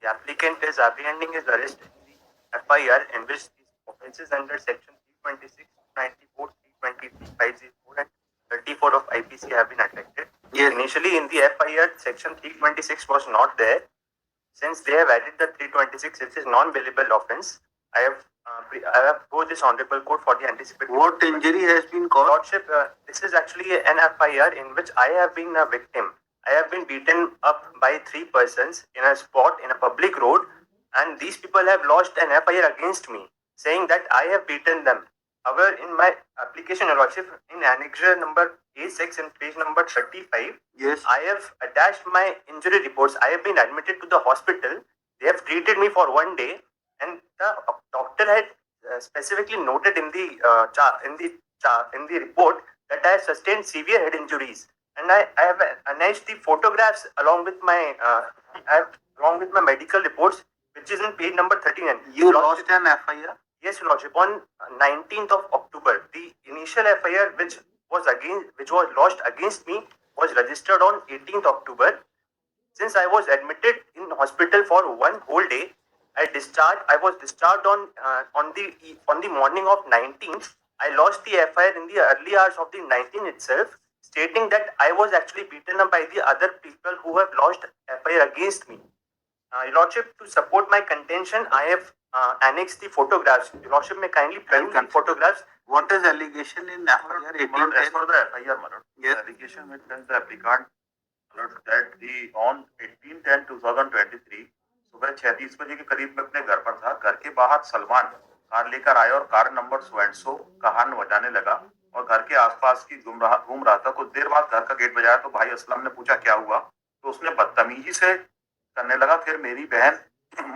The applicant is apprehending his arrest in the FIR in which these offences under section 326, 94, 323, 504 and 34 of IPC have been attracted. Yes. Initially in the FIR, section 326 was not there. Since they have added the 326, which is non-bailable offence, I have proposed this honorable court for the anticipated. What injury has been caused? Lordship, this is actually an FIR in which I have been a victim. I have been beaten up by 3 persons in a spot in a public road, and these people have lodged an FIR against me, saying that I have beaten them. However, in my application, Your Lordship, in annexure number A6 and page number 35, yes, I have attached my injury reports. I have been admitted to the hospital. They have treated me for 1 day, and the doctor had specifically noted in the report that I have sustained severe head injuries, and I have annexed the photographs along with my medical reports, which is in page number 39. You lost an FIR? Yes, Your Lordship. On 19th of October, the initial FIR which was lodged against me was registered on 18th October. Since I was admitted in hospital for 1 whole day, I was discharged on the morning of 19th. I lodged the FIR in the early hours of the 19th itself, stating that I was actually beaten up by the other people who have lodged FIR against me. Your Lordship, to support my contention, I have annexed the photographs. Your Lordship may kindly print the photographs. What is allegation in FIR 18? As per the FIR, yes. The allegation which the applicant that on 18/10/2023 सुबह 6:30 बजे के करीब में अपने घर पर था। घर के बाहर सलमान कार लेकर आया और car number so and so का हॉर्न बजाने लगा और घर के आसपास की घूम रहा था। कुछ देर बाद घर का गेट बजाया तो भाई असलम ने पूछा क्या हुआ, तो उसने बदतमीजी से करने लगा। फिर मेरी बहन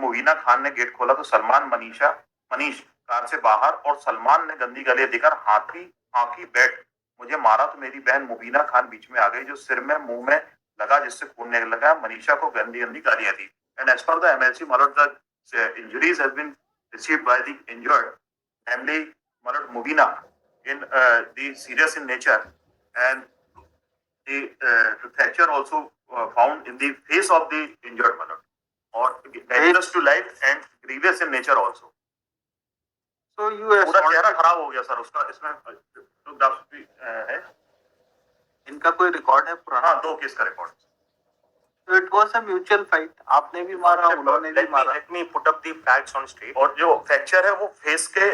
मुबीना खान ने गेट खोला तो सलमान मनीष कार से बाहर और सलमान ने गंदी गालियां देकर हाथी बैठ मुझे मारा तो मेरी बहन मुबीना खान बीच में आ गई, जो सिर में मुंह में लगा जिससे खून निकलने लगा। मनीषा को गंदी गालियां दी। And as per the MLC, the injuries has been received by the injured, namely Mubina, in the serious in nature, and the fracture also found in the face of the injured or dangerous to life and grievous in nature also. So you have पूरा चेहरा खराब हो गया sir उसका। इसमें है इनका कोई रिकॉर्ड है पुराना? हाँ, 2 केस का record. So it was a mutual fight. आपने भी मारा, उन्होंने भी मारा। Let me put up the facts on straight. और जो फ्रैक्चर है वो फेस के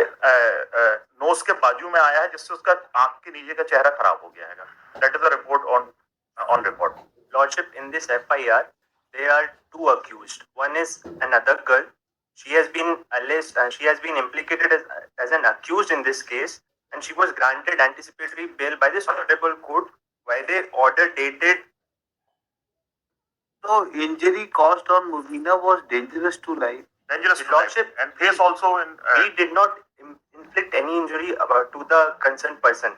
नोज के बाजू में आया है, जिससे उसका आंख के नीचे का चेहरा खराब हो गया है। That is the report on record. Lordship, in this FIR, there are 2 accused. One is another girl. She has been alleged and she has been implicated as an accused in this case, and she was granted anticipatory bail by this honorable court by the order dated. So injury caused on Mubina was dangerous to life. Dangerous to life. And face also in. We did not inflict any injury to the concerned person.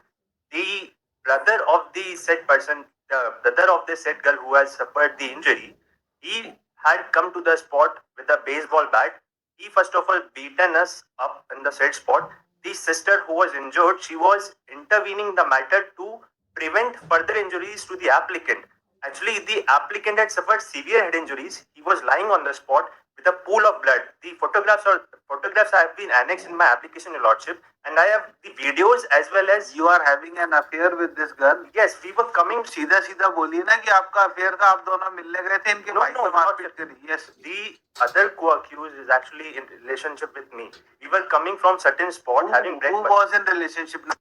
The brother of the said person, the brother of the said girl who has suffered the injury, he had come to the spot with a baseball bat. He first of all beaten us up in the said spot. The sister who was injured, she was intervening the matter to prevent further injuries to the applicant. Actually, the applicant had suffered severe head injuries. He was lying on the spot with a pool of blood. The photographs have been annexed in my application, Your Lordship, and I have the videos as well as. You are having an affair with this girl? Yes, we were coming. सीधा बोलिए ना कि आपका affair था, आप दोनों मिलने गए थे, इनके भाई से मारपीट करी। Yes. The other co-accused is actually in relationship with me. We were coming from certain spot having breakfast. Who was in relationship?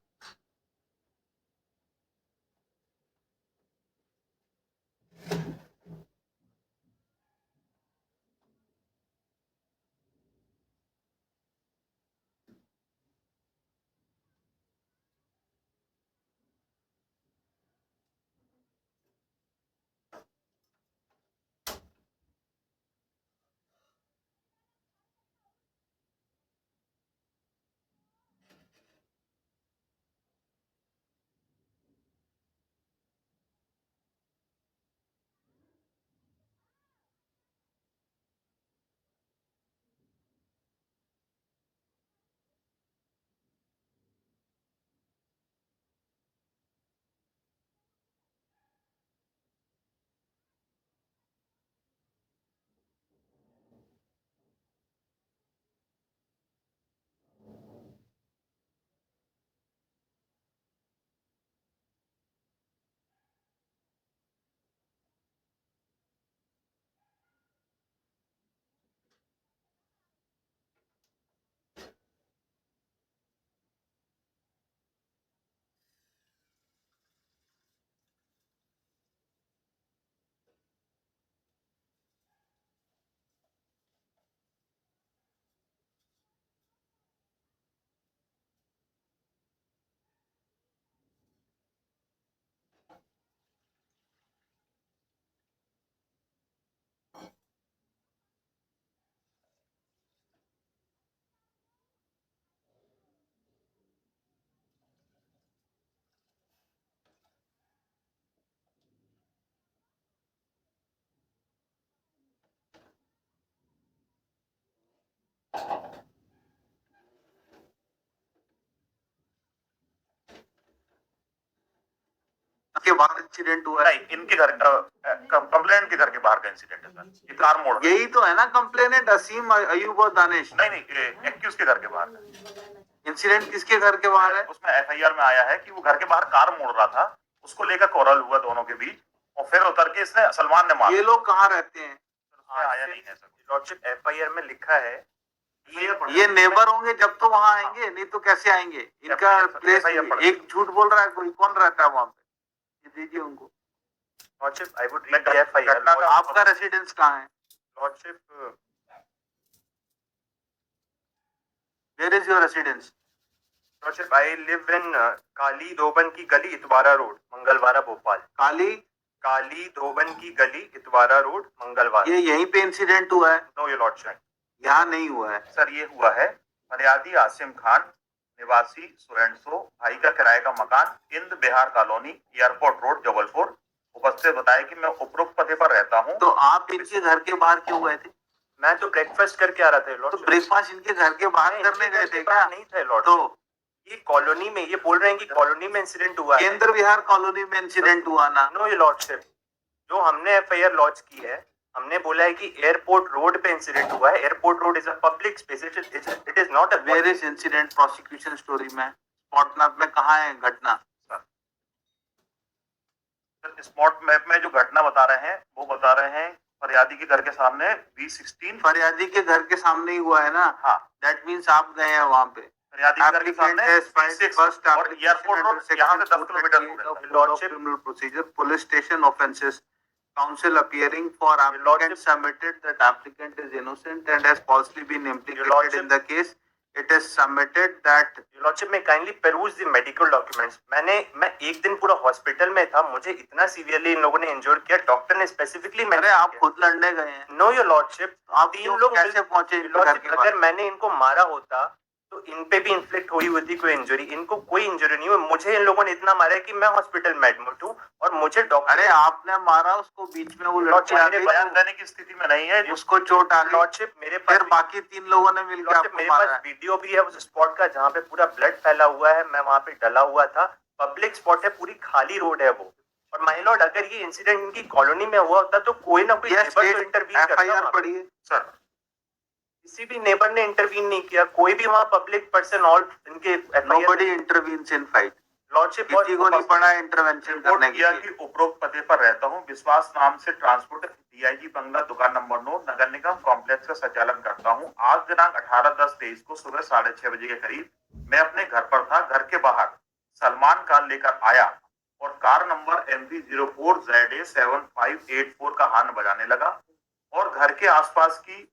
के बाद इंसिडेंट हुआ है। नहीं, इनके घर कंप्लेंट के घर के बाहर का इंसिडेंट है सर, ये कार मोड़ रहा है। यही तो है ना कंप्लेनेंट, असीम, अयूब और दानिश। नहीं एक्यूज के घर के बाहर का इंसिडेंट किसके घर के बाहर है? उसमें एफआईआर में आया है कि वो घर के बाहर कार मोड़ रहा था, उसको लेकर कोरल हुआ दोनों के बीच, और फिर उतर के इसने सलमान ने मारा। ये लोग कहाँ रहते हैं? उसमें आया नहीं है सर। लॉर्डशिप एफआईआर में लिखा है ये नेबर होंगे जब तो वहां आएंगे, नहीं तो कैसे आएंगे? इनका प्लेस, एक झूठ बोल रहा है कोई, कौन रहता है वहां पे? ये दीजिए उनको। Lordship I would read the FIR. आपका रेसिडेंस कहाँ है? Lordship where is your residence? Lordship I live in काली धोबन की गली, इतवारा रोड, मंगलवारा, भोपाल। काली धोबन की गली, इतवारा रोड, मंगलवारा। ये यहीं पे इंसिडेंट हुआ है? नो योर लॉर्डशिप, यहाँ नहीं हुआ है सर। ये हुआ है फरियादी आसिम खान, निवासी सोरेंसो, भाई का किराए का मकान, इंद Bihar colony, airport road, Jabalpur. उपस्थित बताया कि मैं उपरोक्त पते पर रहता हूँ। तो आप इनके घर के बाहर क्यों गए थे? मैं तो ब्रेकफास्ट करके आ रहा था तो लॉर्डशिप। ब्रेकफास्ट इनके घर के बाहर करने गए थे क्या? नहीं थे लॉर्ड। तो ये कॉलोनी में, ये बोल रहे हैं कि कॉलोनी में इंसिडेंट हुआ है। केंद्र विहार कॉलोनी में इंसिडेंट हुआ ना? नो ये लॉर्डशिप, जो हमने एफआईआर लॉन्च की है, हमने बोला है कि एयरपोर्ट रोड पे इंसिडेंट हुआ है। Airport road is a public space, it is not a where is incident prosecution story में? स्पॉट मैप में कहाँ है घटना? स्पॉट मैप में जो घटना बता रहे हैं वो बता रहे हैं फरियादी के घर के सामने B16। फरियादी के घर के सामने ही हुआ है ना? हाँ, दैट मीन्स आप गए हैं वहां पे। फरियादी के घर के सामने B6 और एयरपोर्ट रोड, यहाँ से 10 किलोमीटर दूर है। criminal procedure, police station offences, counsel appearing for applicant submitted that applicant is innocent and has falsely been implicated in the case. It is submitted that lordship में kindly peruse the medical documents. मैं एक दिन पूरा hospital में था, मुझे इतना severely इन लोगों ने इंजोर किया, डॉक्टर ने स्पेसिफिकली। अरे आप खुद लड़ने गए हैं? नो योर लॉर्डशिप, आप तीन लोग कैसे पहुंचे इनके घर के अगर मैंने इनको मारा होता तो इन पे भी इन्फ्लिक्ट हुई होती कोई इंजरी। इनको कोई इंजरी नहीं हुई, मुझे इन लोगों ने इतना मारा है कि मैं हॉस्पिटल में एडमिट हूँ और मुझे डॉक्टर। अरे आपने मारा उसको, बीच में वो लड़की आ गई, बयान देने की स्थिति में नहीं है, उसको चोट आ गई। लॉर्डशिप मेरे पास, फिर बाकी तीन लोगों ने मिलकर आपको मेरे मारा पास है। वीडियो भी है उस स्पॉट का जहाँ पे पूरा ब्लड फैला हुआ है, मैं वहां पे डला हुआ था। पब्लिक स्पॉट है, पूरी खाली रोड है वो। और माय लॉर्ड, अगर ये इंसिडेंट इनकी कॉलोनी में हुआ होता तो कोई ना कोई नेबर तो इंटरवीन करता। एफआईआर पढ़िए सर। किसी भी नेबर ने इंटरवीन नहीं किया, कोई भी वहाँ पब्लिक पर्सन और इनके nobody intervenes in fight. Lordship किसी को नहीं पड़ा इंटरवेंशन करने किया कि उपरोक्त पते पर रहता हूँ, विश्वास नाम से ट्रांसपोर्ट डीआईजी बंगला, दुकान नंबर 9, नगर निगम कॉम्प्लेक्स का संचालन करता हूँ। आज दिनांक 18/10/23 को सुबह 6:30 बजे के करीब मैं अपने घर पर था। घर के बाहर सलमान कार लेकर आया और कार नंबर MV04ZA7584 का हॉर्न बजाने लगा और घर के आसपास की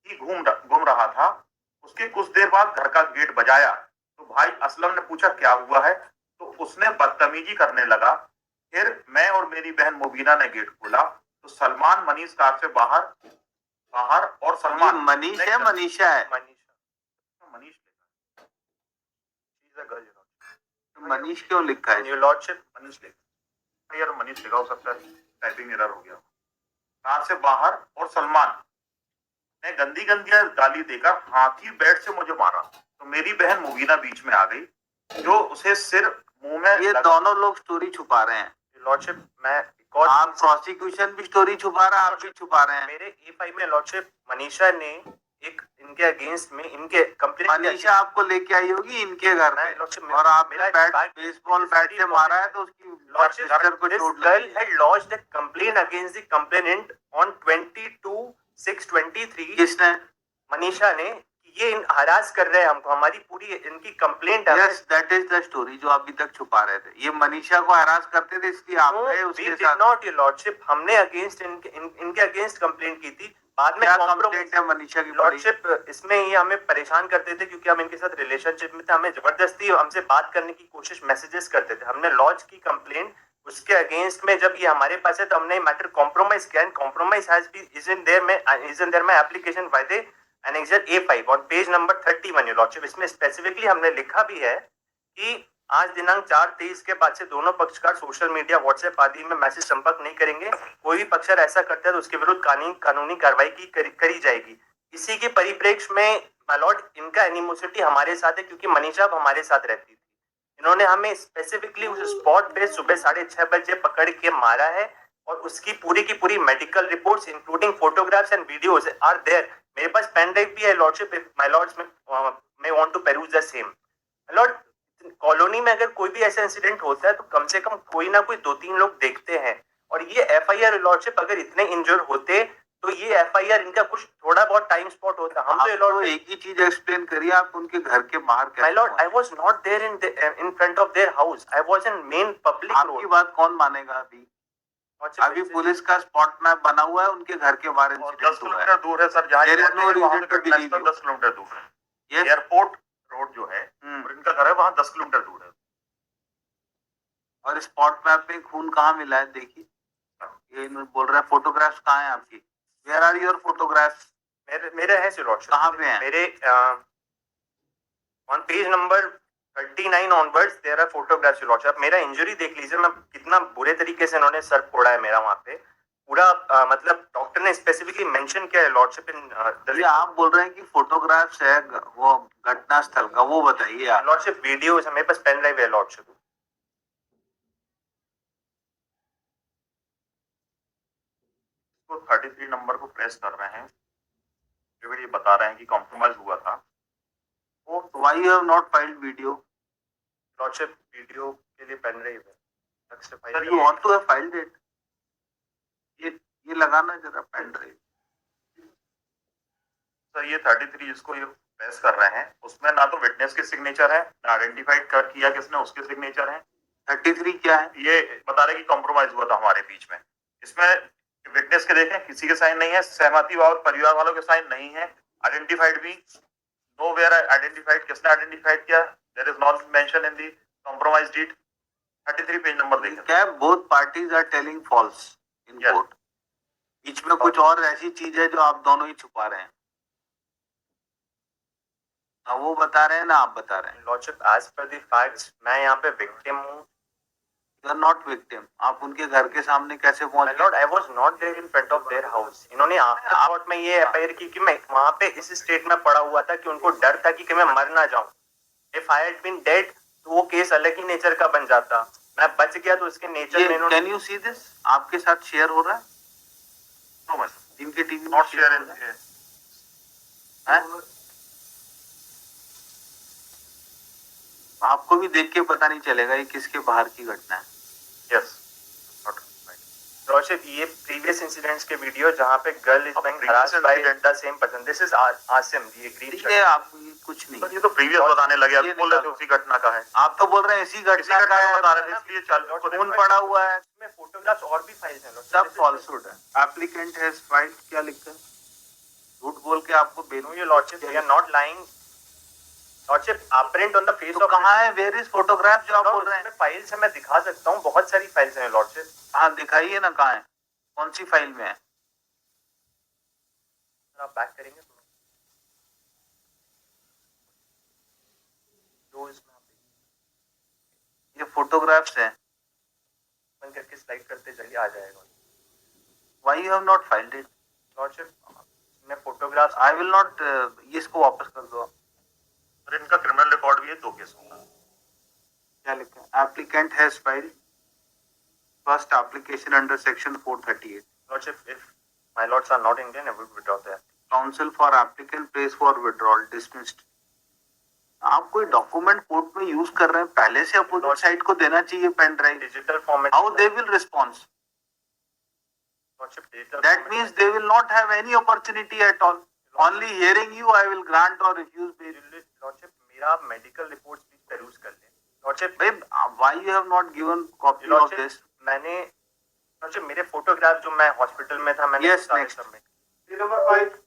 घूम रहा था। उसके कुछ देर बाद घर का गेट बजाया तो भाई असलम ने पूछा क्या हुआ है, तो उसने बदतमीजी करने लगा। फिर मैं और मेरी बहन मुबीना ने गेट खोला तो सलमान मनीष कार से बाहर और सलमान मनीष है, मनीषा है? मनीष मनीष क्यों लिखा है? योर लॉर्डशिप मनीष लिखा यार, मनीष लिखा हो सकता है, टाइपिंग एरर हो गया। कार से बाहर और सलमान ने गंदी गाली देकर हाथी बैट से मुझे मारा तो मेरी बहन मुबीना बीच में आ गई जो उसे सिर मुंह में। ये दोनों लोग स्टोरी छुपा रहे हैं लॉर्डशिप। मैं आप प्रोसिक्यूशन भी स्टोरी छुपा रहा है, आप भी छुपा रहे हैं। मेरे A5 में लॉर्डशिप मनीषा ने एक इनके अगेंस्ट में इनके कंप्लेंट, मनीषा आपको लेके आई होगी इनके घर में और आपने बेसबॉल बैट से मारा है तो उसकी सिस्टर को चोट लगी। had lodged a complaint against the complainant on 22/6/23। किसने? मनीषा ने। ये हरास कर रहे हैं हमको, हमारी पूरी इनकी कंप्लेंट है। Yes, that is the story जो अभी तक छुपा रहे थे। ये मनीषा को हरास करते थे, इसलिए आपने उसके साथ। नॉट योर लॉर्डशिप, हमने अगेंस्ट इनके अगेंस्ट कंप्लेंट की थी। बाद में कंप्लेंट है मनीषा की? लॉर्डशिप इसमें ये हमें परेशान करते थे क्योंकि हम इनके साथ रिलेशनशिप में थे, हमें जबरदस्ती हमसे बात करने की कोशिश, मैसेजेस करते थे। हमने लॉन्च की कंप्लेंट उसके अगेंस्ट में। जब ये हमारे पास है तो हमने मैटर कॉम्प्रोमाइज किया। Compromise has been is in there my application by the annexure A5 on page number 31 your lordship. इसमें स्पेसिफिकली हमने लिखा भी है कि आज दिनांक 4/23 के बाद से दोनों पक्षकार सोशल मीडिया, व्हाट्सएप आदि में मैसेज संपर्क नहीं करेंगे। कोई भी पक्षकार ऐसा करता है तो उसके विरुद्ध कानूनी कार्रवाई करी जाएगी। इसी के परिप्रेक्ष्य में माय लॉर्ड, इनका एनिमोसिटी हमारे साथ है क्योंकि मनीषा हमारे साथ रहती थी। इन्होंने हमें स्पेसिफिकली उस स्पॉट पे सुबह 6:30 बजे पकड़ के मारा है और उसकी पूरी की पूरी medical reports including photographs and videos are there. मेरे पास पेन ड्राइव भी है lordship, if my lords may want to peruse the same. Lord, colony में अगर कोई भी ऐसा इंसिडेंट होता है तो कम से कम कोई ना कोई 2-3 लोग देखते हैं. और ये एफआईआर लॉर्डशिप अगर इतने इंजर होते तो ये एफआईआर इनका कुछ थोड़ा बहुत टाइम स्पॉट होता. हम तो लॉर्ड एक ही चीज एक्सप्लेन करिए, आप उनके घर के बाहर my lord, I was not there in front of their house. I was in main public road. आपकी बात कौन मानेगा? अभी पुलिस का स्पॉट मैप बना हुआ है, उनके घर के बाहर 10 किलोमीटर दूर है सर, जहाँ 10 किलोमीटर दूर है. एयरपोर्ट रोड जो है और इनका घर है वहाँ 10 किलोमीटर दूर है. और स्पॉट मैप में खून कहाँ मिला है देखिए. ये बोल रहा है फोटोग्राफ्स कहाँ है आपकी? Where are your photographs? मेरे है सिलॉट. कहाँ पे हैं? मेरे on page number 39 onwards there are photographs सिलॉट. आप मेरा इंजरी देख लीजिए, मैं कितना बुरे तरीके से इन्होंने सर फोड़ा है मेरा वहां पे पूरा. मतलब डॉक्टर ने स्पेसिफिकली मेंशन किया है लॉर्डशिप इन. ये आप बोल रहे हैं कि फोटोग्राफ्स है वो घटना स्थल का, वो बताइए आप. लॉर्डशिप वीडियोस है मेरे पास, पेन ड्राइव है लॉर्डशिप. 33 नंबर को प्रेस कर रहे हैं, ये बता रहे हैं कि कॉम्प्रोमाइज हुआ था. Why you have not filed video? Lordship video के लिए पेन ड्राइव है. Sir you want to have filed it? ये लगाना जरा पेन ड्राइव. सर ये 33 जिसको ये प्रेस कर रहे हैं उसमें ना तो विटनेस के सिग्नेचर है, ना आइडेंटिफाइड कर किया किसने उसके सिग्नेचर है. 33 क्या है? ये बता रहे कि कॉम्प्रोमाइज हुआ था हमारे बीच में. इसमें विटनेस के देखें किसी के साइन नहीं है, सहमति और परिवार वालों के साइन नहीं है, आइडेंटिफाइड भी नो वेयर आइडेंटिफाइड. किसने आइडेंटिफाइड किया? There is not mention in the compromise deed. 33 page number देखें. क्या both parties are telling false in court? बीच में कुछ और ऐसी चीज है जो आप दोनों ही छुपा रहे हैं. ना वो बता रहे हैं ना आप बता रहे हैं. Lordship as per the facts मैं यहाँ पे विक्टिम हूँ. You are not victim. आप उनके घर के सामने कैसे पहुंच गए? Lord, I was not there in front of their house. इन्होंने आफ्टर कोर्ट में ये एफआईआर की कि मैं वहां पे इस स्टेट में पड़ा हुआ था कि उनको डर था कि मैं मर ना जाऊं. If I had been dead तो वो केस अलग ही नेचर का बन जाता. मैं बच गया तो उसके नेचर में कैन यू सी दिस? आपके साथ शेयर हो रहा है? नो मैं इनके टीवी नॉट शेयर इन आपको भी देख के पता नहीं चलेगा ये किसके बाहर की घटना है. यस. लॉर्डशिप ये प्रीवियस इंसिडेंट्स के वीडियो जहां पे girl is being harassed by the same person. This is Asim. ये एग्रीड है. आप कुछ नहीं. ये तो प्रीवियस बताने लगे, आप बोल रहे थे उसी घटना का है. आप तो बोल रहे हैं इसी घटना का है बता रहे थे, इसलिए चल खून पड़ा हुआ है. इसमें फोटोग्राफ्स और भी फाइल्स हैं. सब फॉल्सहुड है. एप्लीकेंट हैज फाइल्ड क्या लिखा है? झूठ बोल के आपको bail. No your lordship, we are not lying. Lordship apparent on the face of. कहाँ है? वेयर इज फोटोग्राफ जो आप बोल रहे हैं? फाइल्स है, मैं दिखा सकता हूँ, बहुत सारी फाइल्स हैं लॉर्डशिप. हाँ दिखाइए ना, कहाँ है? कौन सी फाइल में है? आप बैक करेंगे तो ये फोटोग्राफ्स है. बंद करके स्लाइड करते चलिए, आ जाएगा. Why you have not filed it? Lordship मैं फोटोग्राफ्स I will not. ये इसको वापस कर दो. और इनका क्रिमिनल रिकॉर्ड भी है 2 केसों का. क्या लिखा है? Applicant has filed first application under section 438. Lordship, if my lords are not Indian, I would withdraw the application. Counsel for applicant prays for withdrawal. Dismissed. आप कोई डॉक्यूमेंट कोर्ट में यूज कर रहे हैं, पहले से अपोजिट साइड को देना चाहिए pen drive. Digital format. How they will respond? Lordship, digital That format. means they will not have any opportunity at all. Only hearing you, I will grant or refuse bail. Lordship, मेरा medical reports भी peruse कर ले. Lordship, why you have not given copy of Lordship, this? मैंने Lordship, मेरे photograph जो मैं hospital में था मैंने Yes, next. सबमिट.